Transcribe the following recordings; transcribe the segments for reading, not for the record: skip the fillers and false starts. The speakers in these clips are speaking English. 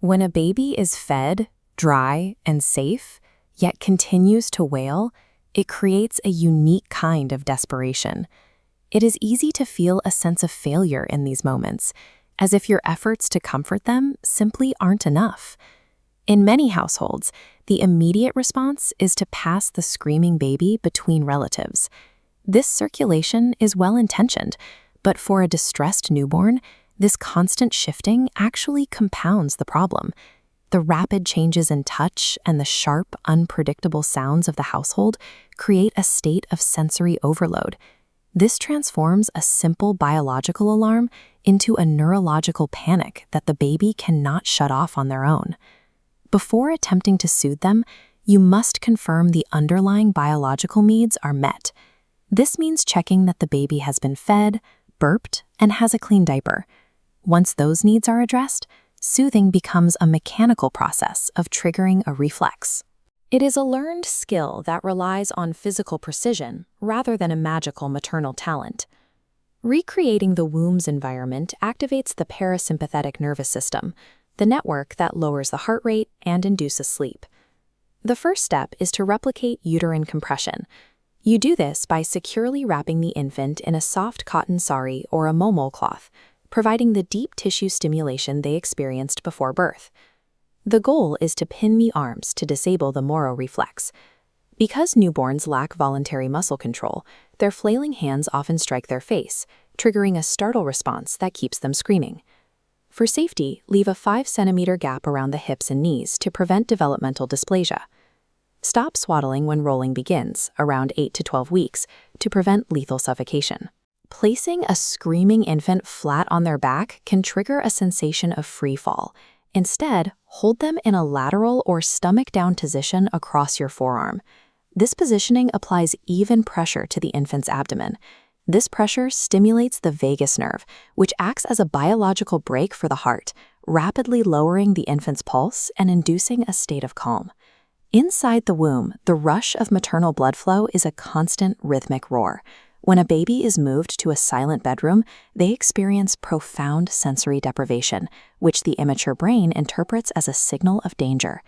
When a baby is fed, dry, and safe, yet continues to wail, it creates a unique kind of desperation. It is easy to feel a sense of failure in these moments, as if your efforts to comfort them simply aren't enough. In many households, the immediate response is to pass the screaming baby between relatives. This circulation is well-intentioned, but for a distressed newborn, this constant shifting actually compounds the problem. The rapid changes in touch and the sharp, unpredictable sounds of the household create a state of sensory overload. This transforms a simple biological alarm into a neurological panic that the baby cannot shut off on their own. Before attempting to soothe them, you must confirm the underlying biological needs are met. This means checking that the baby has been fed, burped, and has a clean diaper. Once those needs are addressed, soothing becomes a mechanical process of triggering a reflex. It is a learned skill that relies on physical precision rather than a magical maternal talent. Recreating the womb's environment activates the parasympathetic nervous system, the network that lowers the heart rate and induces sleep. The first step is to replicate uterine compression. You do this by securely wrapping the infant in a soft cotton sari or a momo cloth, providing the deep tissue stimulation they experienced before birth. The goal is to pin the arms to disable the Moro reflex. Because newborns lack voluntary muscle control, their flailing hands often strike their face, triggering a startle response that keeps them screaming. For safety, leave a 5-centimeter gap around the hips and knees to prevent developmental dysplasia. Stop swaddling when rolling begins, around 8 to 12 weeks, to prevent lethal suffocation. Placing a screaming infant flat on their back can trigger a sensation of free fall. Instead, hold them in a lateral or stomach-down position across your forearm. This positioning applies even pressure to the infant's abdomen. This pressure stimulates the vagus nerve, which acts as a biological brake for the heart, rapidly lowering the infant's pulse and inducing a state of calm. Inside the womb, the rush of maternal blood flow is a constant rhythmic roar. When a baby is moved to a silent bedroom, they experience profound sensory deprivation, which the immature brain interprets as a signal of danger.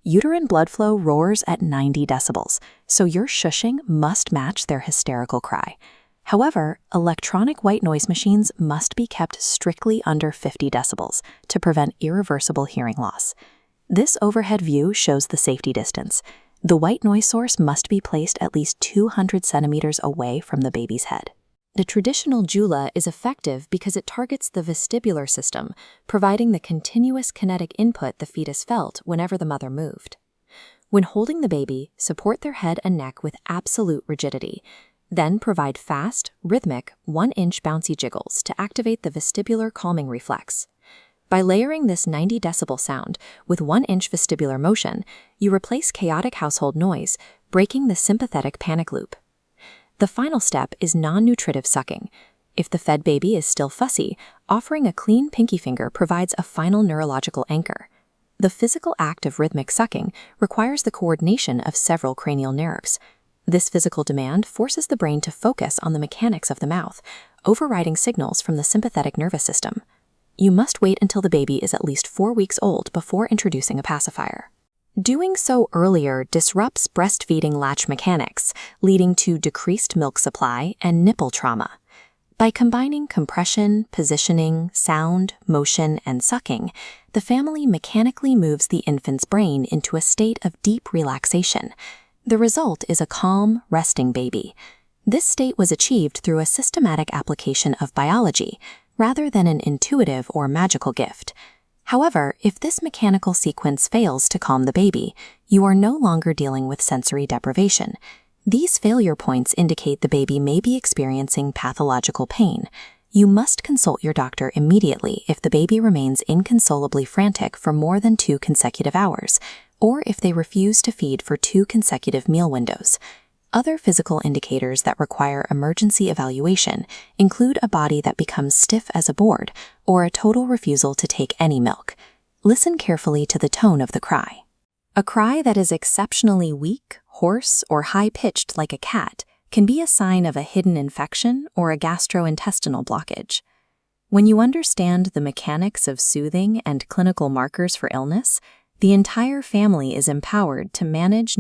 Uterine blood flow roars at 90 decibels, so your shushing must match their hysterical cry. However, electronic white noise machines must be kept strictly under 50 decibels to prevent irreversible hearing loss. This overhead view shows the safety distance. The white noise source must be placed at least 200 centimeters away from the baby's head. The traditional Jula is effective because it targets the vestibular system, providing the continuous kinetic input the fetus felt whenever the mother moved. When holding the baby, support their head and neck with absolute rigidity. Then provide fast, rhythmic, 1-inch bouncy jiggles to activate the vestibular calming reflex. By layering this 90 decibel sound with 1-inch vestibular motion, you replace chaotic household noise, breaking the sympathetic panic loop. The final step is non-nutritive sucking. If the fed baby is still fussy, offering a clean pinky finger provides a final neurological anchor. The physical act of rhythmic sucking requires the coordination of several cranial nerves. This physical demand forces the brain to focus on the mechanics of the mouth, overriding signals from the sympathetic nervous system. You must wait until the baby is at least 4 weeks old before introducing a pacifier. Doing so earlier disrupts breastfeeding latch mechanics, leading to decreased milk supply and nipple trauma. By combining compression, positioning, sound, motion, and sucking, the family mechanically moves the infant's brain into a state of deep relaxation. The result is a calm, resting baby. This state was achieved through a systematic application of biology, rather than an intuitive or magical gift. However, if this mechanical sequence fails to calm the baby, you are no longer dealing with sensory deprivation. These failure points indicate the baby may be experiencing pathological pain. You must consult your doctor immediately if the baby remains inconsolably frantic for more than 2 consecutive hours, or if they refuse to feed for 2 consecutive meal windows. Other physical indicators that require emergency evaluation include a body that becomes stiff as a board or a total refusal to take any milk. Listen carefully to the tone of the cry. A cry that is exceptionally weak, hoarse, or high-pitched like a cat can be a sign of a hidden infection or a gastrointestinal blockage. When you understand the mechanics of soothing and clinical markers for illness, the entire family is empowered to manage